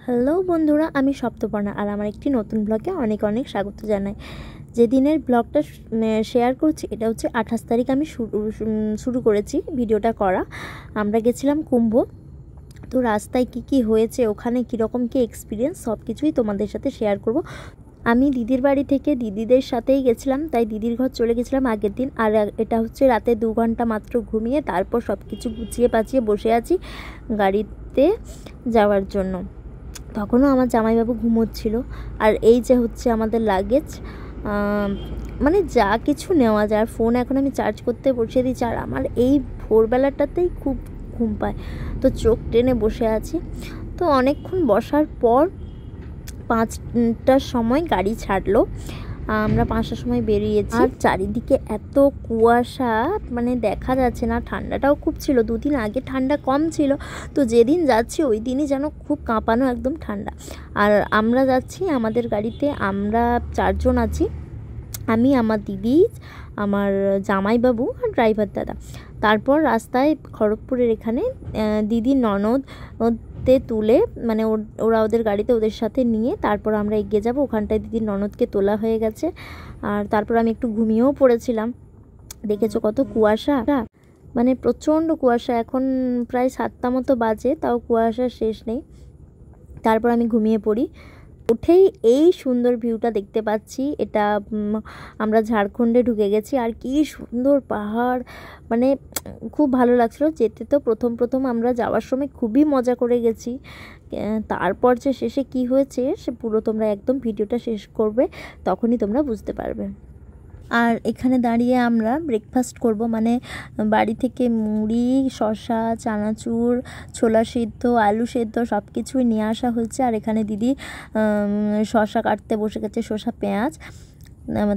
Hello বন্ধুরা, আমি সপ্তপর্ণা আর আমার একটি নতুন ব্লগে অনেক অনেক স্বাগত জানাই। যে দিনের ব্লগটা শেয়ার করছি এটা হচ্ছে 28 তারিখ আমি শুরু করেছি ভিডিওটা করা। আমরা গেছিলাম কুম্ভ। তো রাস্তায় কি হয়েছে, ওখানে কীরকম কী এক্সপিরিয়েন্স, সব কিছুই তোমাদের সাথে শেয়ার করব। আমি দিদির বাড়ি থেকে দিদিদের সাথেই গেছিলাম, তাই দিদির ঘর চলে গেছিলাম আগের দিন। আর এটা হচ্ছে রাতে 2 ঘন্টা মাত্র ঘুমিয়ে তারপর সব কিছু গুছিয়ে পাচিয়ে বসে আছি গাড়িতে যাওয়ার জন্য। তখনও আমার জামাইবাবু ঘুমোচ্ছিল। আর এই যে হচ্ছে আমাদের লাগেজ, মানে যা কিছু নেওয়া যায়। আর ফোন এখন আমি চার্জ করতে বসিয়ে দিচ্ছি। আর আমার এই ভোরবেলাটাতেই খুব ঘুম পায়, তো চোখ টেনে বসে আছি। তো অনেকক্ষণ বসার পর 5টার সময় গাড়ি ছাড়লো। আমরা 5টার সময় বেরিয়েছি। আর চারিদিকে এত কুয়াশা, মানে দেখা যাচ্ছে না। ঠান্ডাটাও খুব ছিল, 2 দিন আগে ঠান্ডা কম ছিল, তো যেদিন যাচ্ছি ওই দিনই যেন খুব কাঁপানো একদম ঠান্ডা। আর আমরা যাচ্ছি আমাদের গাড়িতে, আমরা 4 জন আছি, আমি, আমার দিদি, আমার জামাইবাবু আর ড্রাইভার দাদা। তারপর রাস্তায় খড়গপুরের এখানে দিদির ননদতে তুলে, মানে ওরা ওদের গাড়িতে ওদের সাথে নিয়ে তারপর আমরা এগিয়ে যাব। ওখানটায় দিদির ননদকে তোলা হয়ে গেছে। আর তারপর আমি একটু ঘুমিয়েও পড়েছিলাম। দেখেছো কত কুয়াশা, মানে প্রচণ্ড কুয়াশা। এখন প্রায় 7টা মতো বাজে, তাও কুয়াশার শেষ নেই। তারপর আমি ঘুমিয়ে পড়ি। উঠেই এই সুন্দর ভিউটা দেখতে পাচ্ছি। এটা আমরা ঝাড়খণ্ডে ঢুকে গেছি। আর কি সুন্দর পাহাড়, মানে খুব ভালো লাগছিলো যেতে। তো প্রথম আমরা যাওয়ার সময় খুবই মজা করে গেছি। তারপর যে শেষে কি হয়েছে সে পুরো তোমরা একদম ভিডিওটা শেষ করবে, তখনই তোমরা বুঝতে পারবে। আর এখানে দাঁড়িয়ে আমরা ব্রেকফাস্ট করব, মানে বাড়ি থেকে মুড়ি, শসা, চানাচুর, ছোলা সিদ্ধ, আলু সেদ্ধ সব কিছুই নিয়ে আসা হয়েছে। আর এখানে দিদি শসা কাটতে বসে গেছে, শসা পেঁয়াজ,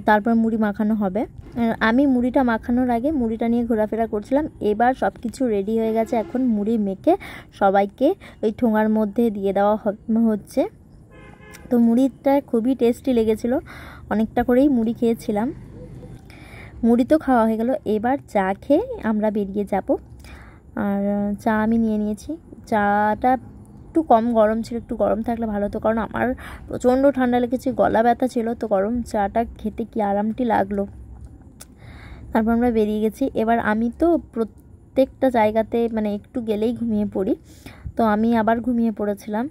তারপর মুড়ি মাখানো হবে। আমি মুড়িটা মাখানোর আগে মুড়িটা নিয়ে ঘোরাফেরা করছিলাম। এবার সব কিছু রেডি হয়ে গেছে, এখন মুড়ি মেখে সবাইকে ওই ঠোঙার মধ্যে দিয়ে দেওয়া হচ্ছে। তো মুড়িটা খুবই টেস্টি লেগেছিলো, অনেকটা করেই মুড়ি খেয়েছিলাম। মুড়ি তো খাওয়া হয়ে গেল, এবার চা খেয়ে আমরা বেরিয়ে যাব। আর চা আমি নিয়ে নিয়েছি। চাটা একটু কম গরম ছিল, একটু গরম থাকলে ভালো হতো, কারণ আমার প্রচণ্ড ঠান্ডা লেগেছে, গলা ব্যথা ছিল। তো গরম চাটা খেতে কি আরামটি লাগলো। তারপর আমরা বেরিয়ে গেছি। এবার আমি তো প্রত্যেকটা জায়গাতে মানে একটু গেলেই ঘুমিয়ে পড়ি, তো আমি আবার ঘুমিয়ে পড়েছিলাম।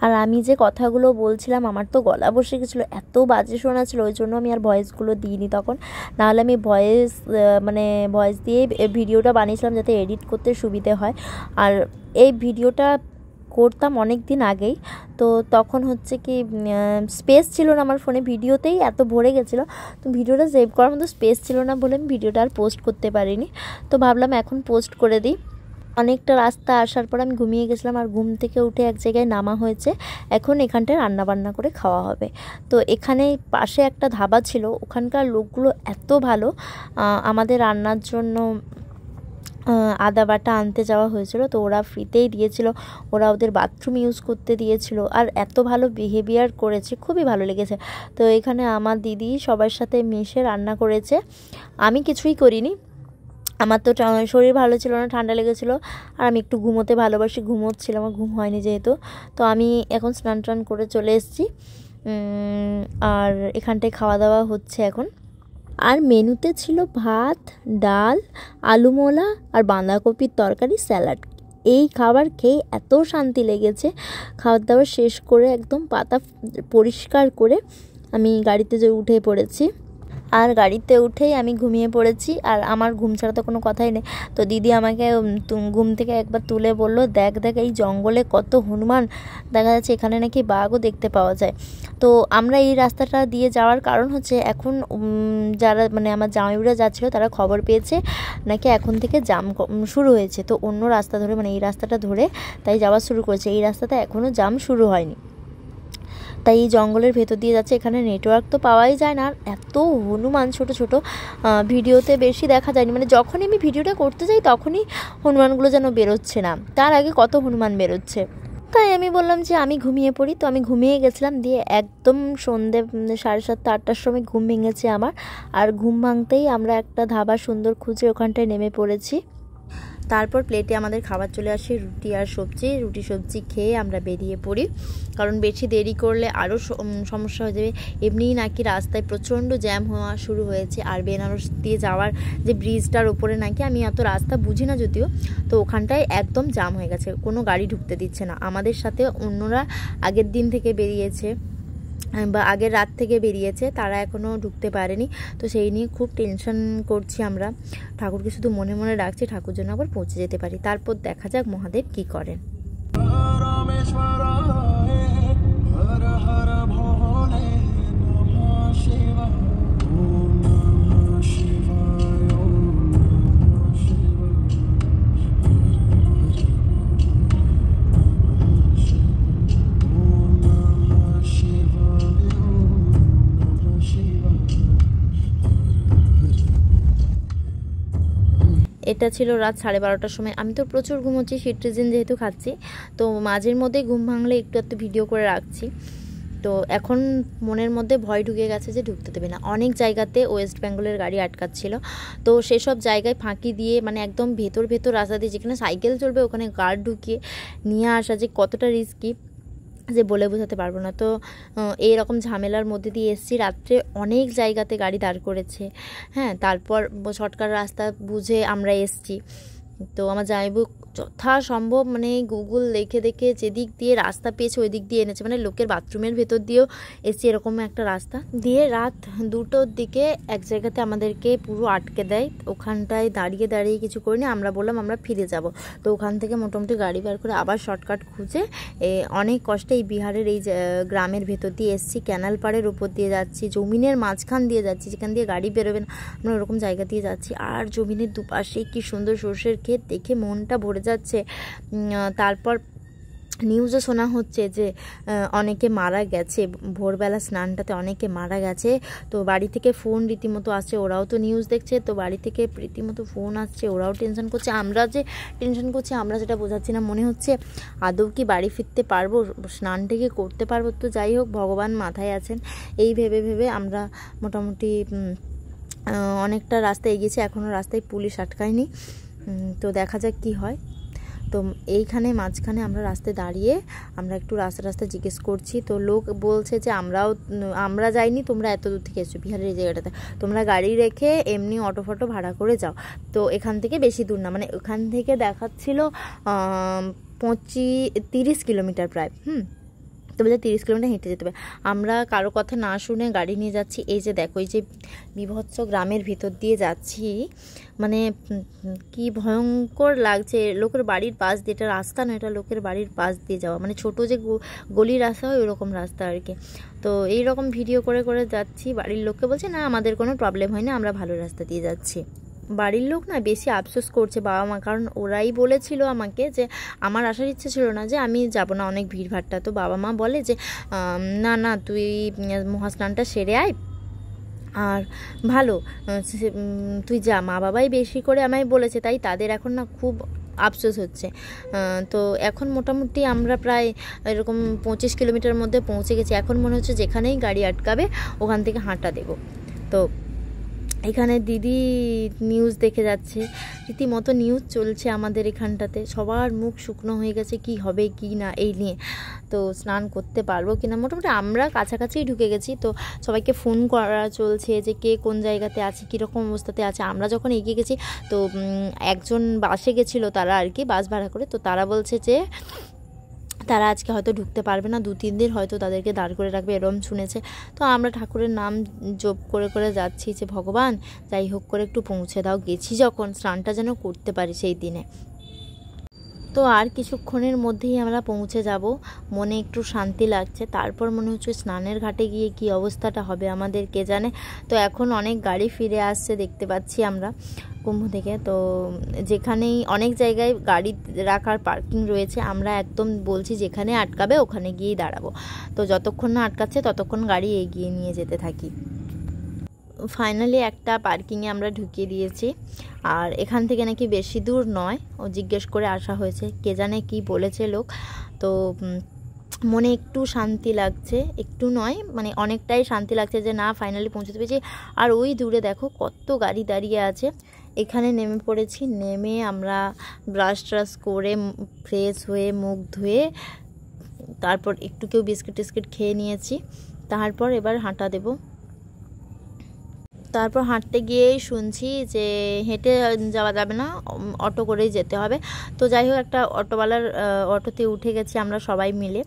আর আমি যে কথাগুলো বলছিলাম আমার তো গলা বসে গেছিলো, এত বাজে শোনাচ্ছিল, ওই জন্য আমি আর ভয়েসগুলো দিইনি তখন। নাহলে আমি ভয়েস দিয়ে ভিডিওটা বানিয়েছিলাম যাতে এডিট করতে সুবিধে হয়। আর এই ভিডিওটা করতাম অনেক দিন আগেই, তো তখন হচ্ছে কি স্পেস ছিল না আমার ফোনে, ভিডিওতেই এত ভরে গেছিলো, তো ভিডিওটা সেভ করার মতো স্পেস ছিল না বলে আমি ভিডিওটা আর পোস্ট করতে পারিনি। তো ভাবলাম এখন পোস্ট করে দিই। অনেকটা রাস্তা আসার পর আমি ঘুমিয়ে গেছিলাম। আর ঘুম থেকে উঠে এক জায়গায় নামা হয়েছে, এখন এখানটায় রান্নাবান্না করে খাওয়া হবে। তো এখানে পাশে একটা ধাবা ছিল, ওখানকার লোকগুলো এত ভালো। আমাদের রান্নার জন্য আদা বাটা আনতে যাওয়া হয়েছিল, তো ওরা ফ্রিতেই দিয়েছিল, ওরা ওদের বাথরুম ইউজ করতে দিয়েছিল। আর এত ভালো বিহেভিয়ার করেছে, খুবই ভালো লেগেছে। তো এখানে আমার দিদি সবার সাথে মিশে রান্না করেছে, আমি কিছুই করিনি। আমার তো শরীর ভালো ছিল না, ঠান্ডা লেগেছিলো। আর আমি একটু ঘুমোতে ভালোবাসি, ঘুমোচ্ছিলাম, আমার ঘুম হয়নি যেহেতু। তো আমি এখন স্নান টান করে চলে এসেছি। আর এখানটায় খাওয়া দাওয়া হচ্ছে এখন। আর মেনুতে ছিল ভাত, ডাল, আলু মোলা আর বাঁধাকপির তরকারি, স্যালাড। এই খাবার খেয়ে এত শান্তি লেগেছে। খাবার দাবার শেষ করে একদম পাতা পরিষ্কার করে আমি গাড়িতে উঠে পড়েছি। আর গাড়িতে উঠেই আমি ঘুমিয়ে পড়েছি। আর আমার ঘুম ছাড়া তো কোনো কথাই নেই। তো দিদি আমাকে ঘুম থেকে একবার তুলে বলল, দেখ এই জঙ্গলে কত হনুমান, দেখা যাচ্ছে এখানে নাকি বাঘও দেখতে পাওয়া যায়। তো আমরা এই রাস্তাটা দিয়ে যাওয়ার কারণ হচ্ছে এখন যারা মানে আমার জামাইবাবুরা যাচ্ছিলো তারা খবর পেয়েছে নাকি এখন থেকে জাম শুরু হয়েছে। তো অন্য রাস্তা ধরে, মানে এই রাস্তাটা ধরে তাই যাওয়া শুরু করেছে। এই রাস্তাটা এখনও জাম শুরু হয়নি, তাই এই জঙ্গলের ভেতর দিয়ে যাচ্ছে। এখানে নেটওয়ার্ক তো পাওয়াই যায় না। আর এত হনুমান, ছোট ছোট, ভিডিওতে বেশি দেখা যায়নি, মানে যখনই আমি ভিডিওটা করতে যাই তখনই হনুমানগুলো যেন বেরোচ্ছে না, তার আগে কত হনুমান বেরোচ্ছে। তাই আমি বললাম যে আমি ঘুমিয়ে পড়ি। তো আমি ঘুমিয়ে গেছিলাম, দিয়ে একদম সন্ধে 7:30 8টার সময় ঘুম ভেঙেছে আমার। আর ঘুম ভাঙতেই আমরা একটা ধাবা সুন্দর খুঁজে ওখানটায় নেমে পড়েছি। তারপর প্লেটে আমাদের খাবার চলে আসে, রুটি আর সবজি। রুটি সবজি খেয়ে আমরা বেরিয়ে পড়ি, কারণ বেশি দেরি করলে আরও সমস্যা হয়ে যাবে। এমনিই নাকি রাস্তায় প্রচণ্ড জ্যাম হওয়া শুরু হয়েছে, আর বেনারস দিয়ে যাওয়ার যে ব্রিজটার উপরে নাকি, আমি এত রাস্তা বুঝি না যদিও, তো ওখানটায় একদম জ্যাম হয়ে গেছে, কোনো গাড়ি ঢুকতে দিচ্ছে না। আমাদের সাথে অন্যরা আগের দিন থেকে বেরিয়েছে বা আগের রাত থেকে বেরিয়েছে, তারা এখনও ঢুকতে পারেনি। তো সেই নিয়ে খুব টেনশন করছি আমরা। ঠাকুরকে শুধু মনে মনে ডাকছি ঠাকুর যেন আবার পৌঁছে যেতে পারি। তারপর দেখা যাক মহাদেব কি করেন। এটা ছিল রাত 12:30টার সময়। আমি তো প্রচুর ঘুমোচ্ছি, সিট্রিজিন যেহেতু খাচ্ছি, তো মাঝের মধ্যে ঘুম ভাঙলে একটু একটু ভিডিও করে রাখছি। তো এখন মনের মধ্যে ভয় ঢুকে গেছে যে ঢুকতে দেবে না। অনেক জায়গাতে ওয়েস্ট বেঙ্গলের গাড়ি আটকাচ্ছিল, তো সেসব জায়গায় ফাঁকি দিয়ে, মানে একদম ভেতর রাস্তা দিয়ে যেখানে সাইকেল চলবে ওখানে গার্ড ঢুকিয়ে নিয়ে আসা যে কতটা রিস্কি যে বলে বোঝাতে পারবো না। তো এইরকম ঝামেলার মধ্যে দিয়ে এসেছি। রাত্রে অনেক জায়গাতে গাড়ি দাঁড় করেছে, হ্যাঁ। তারপর শর্টকাট রাস্তা বুঝে আমরা এসছি। তো আমার জামাইবু যথাসম্ভব মানে গুগল দেখে যেদিক দিয়ে রাস্তা পেয়েছে ওই দিক দিয়ে এনেছে, মানে লোকের বাথরুমের ভেতর দিয়েও এসছি এরকম একটা রাস্তা দিয়ে। রাত 2টোর দিকে এক জায়গাতে আমাদেরকে পুরো আটকে দেয়, ওখানটায় দাঁড়িয়ে কিছু করিনি। আমরা বললাম আমরা ফিরে যাব। তো ওখান থেকে মোটামুটি গাড়ি বের করে আবার শর্টকাট খুঁজে অনেক কষ্টে এই বিহারের এই গ্রামের ভেতর দিয়ে এসছি। ক্যানাল পাড়ের উপর দিয়ে যাচ্ছি, জমিনের মাঝখান দিয়ে যাচ্ছি, যেখান দিয়ে গাড়ি বেরোবে না, আমরা ওরকম জায়গা দিয়ে যাচ্ছি। আর জমিনের দুপাশে কি সুন্দর সর্ষের ক্ষেত, দেখে মনটা ভরে যাচ্ছে। তারপর নিউজে শোনা হচ্ছে যে অনেকে মারা গেছে, ভোরবেলা স্নানটাতে অনেকে মারা গেছে। তো বাড়ি থেকে ফোন রীতিমতো আসছে, ওরাও তো নিউজ দেখছে, তো বাড়ি থেকে রীতিমতো ফোন আসছে, ওরাও টেনশন করছে। আমরা যে টেনশন করছি আমরা যেটা বোঝাচ্ছি না। মনে হচ্ছে আদৌ কি বাড়ি ফিরতে পারবো, স্নানটাকে করতে পারবো। তো যাই হোক, ভগবান মাথায় আছেন, এই ভেবে আমরা মোটামুটি অনেকটা রাস্তা এগিয়েছি, এখনও রাস্তায় পুলিশ আটকায়নি। তো দেখা যাক কি হয়। তো এইখানে মাঝখানে আমরা রাস্তায় দাঁড়িয়ে আমরা একটু রাস্তা জিজ্ঞেস করছি। তো লোক বলছে যে আমরা যাইনি, তোমরা এত দূর থেকে এসছো বিহারের এই জায়গাটাতে, তোমরা গাড়ি রেখে এমনি অটো ফটো ভাড়া করে যাও। তো এখান থেকে বেশি দূর না, মানে ওখান থেকে দেখাচ্ছিল 30 কিলোমিটার প্রায়। তো বলছে 30 কিলোমিটার হেঁটে যেতে হবে। আমরা কারো কথা না শুনে গাড়ি নিয়ে যাচ্ছি। এই যে দেখো, এই যে বিভৎস গ্রামের ভিতর দিয়ে যাচ্ছি, মানে কি ভয়ঙ্কর লাগছে। লোকের বাড়ির পাশ দিয়ে, এটা রাস্তা না, এটা লোকের বাড়ির পাশ দিয়ে যাওয়া, মানে ছোট যে গলির রাস্তা হয় ওইরকম রাস্তা আর কি। তো এইরকম ভিডিও করে যাচ্ছি। বাড়ির লোককে বলছে না আমাদের কোনো প্রবলেম হয় না, আমরা ভালো রাস্তা দিয়ে যাচ্ছি। বাড়ির লোক না বেশি আফসোস করছে, বাবা মা, কারণ ওরাই বলেছিল আমাকে যে আমার আসার ইচ্ছে ছিল না, যে আমি যাব না, অনেক ভিড়ভাট্টা। তো বাবা মা বলে যে না তুই মহাস্নানটা সেরে আয়, আর ভালো তুই যা। মা বাবাই বেশি করে আমায় বলেছে, তাই তাদের এখন না খুব আফসোস হচ্ছে। তো এখন মোটামুটি আমরা প্রায় এরকম 25 কিলোমিটার মধ্যে পৌঁছে গেছি। এখন মনে হচ্ছে যেখানেই গাড়ি আটকাবে ওখান থেকে হাঁটা দেবো। তো এখানে দিদি নিউজ দেখে যাচ্ছে, রীতিমতো নিউজ চলছে আমাদের এখানটাতে। সবার মুখ শুকনো হয়ে গেছে, কি হবে কি না এই নিয়ে। তো স্নান করতে পারবো কিনা, মোটামুটি আমরা কাছাকাছিই ঢুকে গেছি। তো সবাইকে ফোন করা চলছে যে কে কোন জায়গাতে আছে, কীরকম অবস্থাতে আছে। আমরা যখন এগিয়ে গেছি, তো একজন বাসে গেছিলো তারা আর কি, বাস ভাড়া করে। তো তারা বলছে যে তারা আজকে হয়তো ঢুকতে পারবে না, 2-3 দিন হয়তো তাদেরকে দাঁড় করে রাখবে, এরম শুনেছে। তো আমরা ঠাকুরের নাম জপ করে যাচ্ছি যে ভগবান যাই হোক করে একটু পৌঁছে দাও, গেছি যখন স্নানটা যেন করতে পারি সেই দিনে। তো আর কিছুক্ষণের মধ্যেই আমরা পৌঁছে যাব, মনে একটু শান্তি লাগছে। তারপর মনে হচ্ছে স্নানের ঘাটে গিয়ে কি অবস্থাটা হবে আমাদের কে জানে। তো এখন অনেক গাড়ি ফিরে আসছে দেখতে পাচ্ছি আমরা কুম্ভ থেকে। তো যেখানেই অনেক জায়গায় গাড়ি রাখার পার্কিং রয়েছে, আমরা একদম বলছি যেখানে আটকাবে ওখানে গিয়েই দাঁড়াবো। তো যতক্ষণ না আটকাচ্ছে ততক্ষণ গাড়ি এগিয়ে নিয়ে যেতে থাকি। ফাইনালি একটা পার্কিংয়ে আমরা ঢুকিয়ে দিয়েছি, আর এখান থেকে নাকি বেশি দূর নয়, ও জিজ্ঞেস করে আসা হয়েছে, কে জানে কি বলেছে লোক। তো মনে একটু শান্তি লাগছে, একটু নয় মানে অনেকটাই শান্তি লাগছে যে না ফাইনালি পৌঁছতে পেরেছি। আর ওই দূরে দেখো কত গাড়ি দাঁড়িয়ে আছে, এখানে নেমে পড়েছি। নেমে আমরা ব্রাশ ট্রাশ করে ফ্রেশ হয়ে মুখ ধুয়ে তারপর একটু কেউ বিস্কিট টিস্কিট খেয়ে নিয়েছি। তারপর এবার হাঁটা দেব। তারপর হাঁটতে গিয়েই শুনছি যে হেঁটে যাওয়া যাবে না, অটো করেই যেতে হবে। তো যাই হোক, একটা অটোওয়ালার অটোতে উঠে গেছি আমরা সবাই মিলে।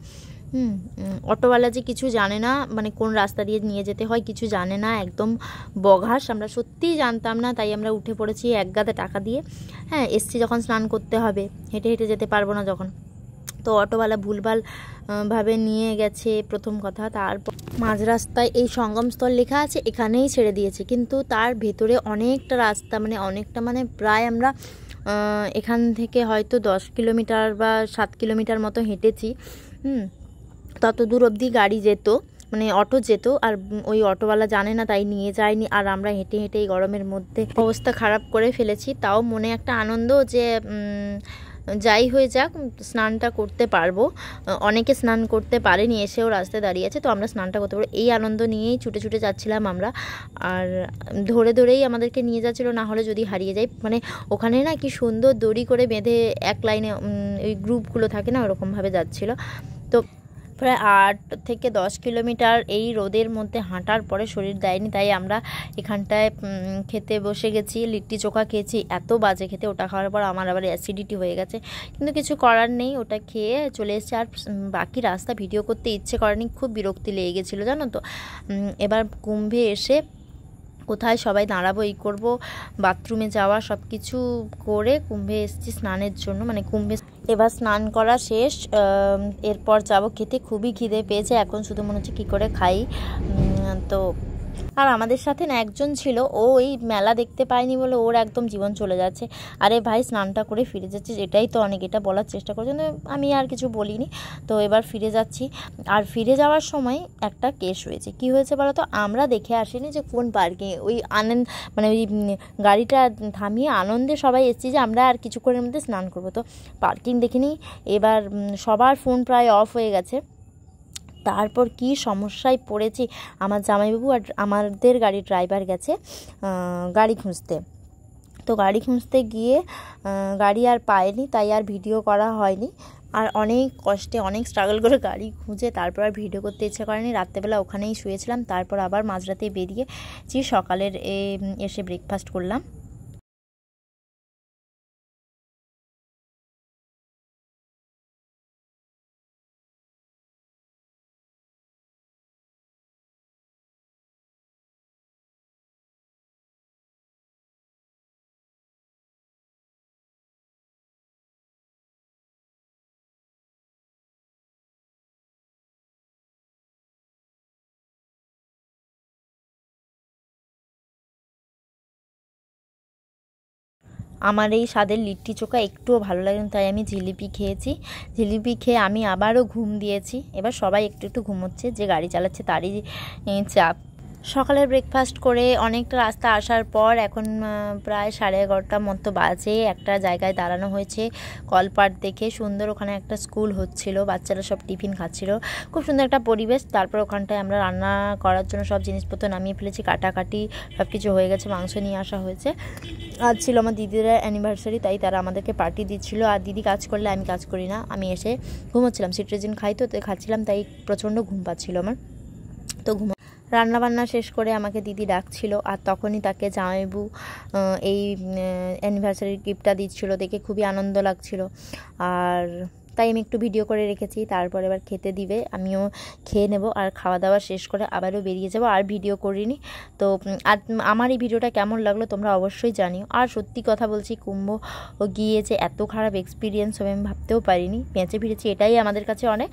অটোওয়ালা যে কিছু জানে না, মানে কোন রাস্তা দিয়ে নিয়ে যেতে হয় কিছু জানে না, একদম বঘাস। আমরা সত্যিই জানতাম না, তাই আমরা উঠে পড়েছি এক গাদা টাকা দিয়ে। হ্যাঁ, এসছি যখন স্নান করতে হবে, হেঁটে হেঁটে যেতে পারবো না যখন। তো অটোওয়ালা ভুলভাল ভাবে নিয়ে গেছে প্রথম কথা। তারপর মাঝ রাস্তায় এই সঙ্গমস্থল লেখা আছে, এখানেই ছেড়ে দিয়েছে, কিন্তু তার ভেতরে অনেকটা রাস্তা, মানে প্রায় আমরা এখান থেকে হয়তো 10 কিলোমিটার বা 7 কিলোমিটার মতো হেঁটেছি। তত দূর অবধি গাড়ি যেত, মানে অটো যেত, আর ওই অটোওয়ালা জানে না তাই নিয়ে যায়নি। আর আমরা হেঁটে হেঁটে এই গরমের মধ্যে অবস্থা খারাপ করে ফেলেছি। তাও মনে একটা আনন্দ যে যাই হয়ে যাক স্নানটা করতে পারবো। অনেকে স্নান করতে পারেনি, এসেও রাস্তায় দাঁড়িয়ে আছে, তো আমরা স্নানটা করতে পারবো এই আনন্দ নিয়েই ছুটে ছুটে যাচ্ছিলাম আমরা। আর ধরে ধরেই আমাদেরকে নিয়ে যাচ্ছিলো, না হলে যদি হারিয়ে যাই। মানে ওখানে না কি সুন্দর দড়ি করে বেঁধে এক লাইনে ওই গ্রুপগুলো থাকে না, ওরকমভাবে যাচ্ছিলো। তো প্রায় 8 থেকে 10 কিলোমিটার এই রোদের মধ্যে হাঁটার পরে শরীর দেয়নি, তাই আমরা এখানটায় খেতে বসে গেছি। লিট্টি চোখা খেয়েছি, এত বাজে খেতে। ওটা খাওয়ার পর আমার আবার অ্যাসিডিটি হয়ে গেছে, কিন্তু কিছু করার নেই, ওটা খেয়ে চলে এসেছি। আর বাকি রাস্তা ভিডিও করতে ইচ্ছে করেনি, খুব বিরক্তি লেগে গেছিলো জানো তো। এবার কুম্ভে এসে কোথায় সবাই দাঁড়াবো, এই করবো, বাথরুমে যাওয়া সব কিছু করে কুম্ভে এসেছি স্নানের জন্য। মানে কুম্ভে এবার স্নান করা শেষ, এরপর যাবো খেতে। খুবই খিদে পেয়েছে এখন, শুধু মনে হচ্ছে কী করে খাই। তো আর আমাদের সাথে না একজন ছিল, ও ওই মেলা দেখতে পায়নি বলে ওর একদম জীবন চলে যাচ্ছে। আরে ভাই, স্নানটা করে ফিরে যাচ্ছিস, এটাই তো অনেক, এটা বলার চেষ্টা করছে, কিন্তু আমি আর কিছু বলিনি। তো এবার ফিরে যাচ্ছি। আর ফিরে যাওয়ার সময় একটা কেস হয়েছে। কি হয়েছে বলো তো? আমরা দেখে আসিনি যে কোন পার্কিং, ওই আনন্দ, মানে ওই গাড়িটা থামিয়ে আনন্দে সবাই এসেছি যে আমরা আর কিছুক্ষণের মধ্যে স্নান করবো, তো পার্কিং দেখিনি। এবার সবার ফোন প্রায় অফ হয়ে গেছে। তারপর কি সমস্যায় পড়েছি, আমার জামাইবাবু আর আমাদের গাড়ির ড্রাইভার গেছে গাড়ি খুঁজতে। তো গাড়ি খুঁজতে গিয়ে গাড়ি আর পায়নি, তাই আর ভিডিও করা হয়নি। আর অনেক কষ্টে, অনেক স্ট্রাগল করে গাড়ি খুঁজে তারপর আর ভিডিও করতে ইচ্ছে করেনি। রাত্রেবেলা ওখানেই শুয়েছিলাম। তারপর আবার মাঝরাতে বেরিয়েছি, সকালের এসে ব্রেকফাস্ট করলাম। আমার এই স্বাদের লিট্টি চোখা একটুও ভালো লাগে না, তাই আমি জিলিপি খেয়েছি। জিলিপি খেয়ে আমি আবারও ঘুম দিয়েছি। এবার সবাই একটু একটু ঘুমোচ্ছে, যে গাড়ি চালাচ্ছে তারই চাপ। সকালের ব্রেকফাস্ট করে অনেকটা রাস্তা আসার পর এখন প্রায় 11:30 মতো বাজে। একটা জায়গায় দাঁড়ানো হয়েছে, কলপাট দেখে সুন্দর, ওখানে একটা স্কুল হচ্ছিল, বাচ্চারা সব টিফিন খাচ্ছিল, খুব সুন্দর একটা পরিবেশ। তারপর ওখানটায় আমরা রান্না করার জন্য সব জিনিসপত্র নামিয়ে ফেলেছি, কাটাকাটি সব কিছু হয়ে গেছে, মাংস নিয়ে আসা হয়েছে। আজ ছিল আমার দিদির অ্যানিভার্সারি, তাই তারা আমাদেরকে পার্টি দিচ্ছিল। আর দিদি কাজ করলে আমি কাজ করি না, আমি এসে ঘুমোচ্ছিলাম, সিট্রেজিন খাই তো খাচ্ছিলাম, তাই প্রচণ্ড ঘুম পাচ্ছিল আমার। তো রান্নাবান্না শেষ করে আমাকে দিদি ডাকছিল, আর তখনই তাকে জামাইবাবু এই অ্যানিভার্সারির গিফটটা দিচ্ছিল, দেখে খুবই আনন্দ লাগছিল। আর তাই আমি একটু ভিডিও করে রেখেছি। তারপর এবার খেতে দিবে, আমিও খেয়ে নেব, আর খাওয়া দাওয়া শেষ করে আবারও বেরিয়ে যাব। আর ভিডিও করিনি। তো আর আমার এই ভিডিওটা কেমন লাগলো তোমরা অবশ্যই জানিও। আর সত্যি কথা বলছি, কুম্ভ গিয়ে যে এত খারাপ এক্সপিরিয়েন্স হবে আমি ভাবতেও পারিনি। বেঁচে ফিরেছি, এটাই আমাদের কাছে অনেক।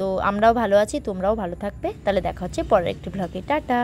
তো আমরাও ভালো আছি, তোমরাও ভালো থাকবে। তাহলে দেখা হচ্ছে পরের একটি ব্লগে। টাটা।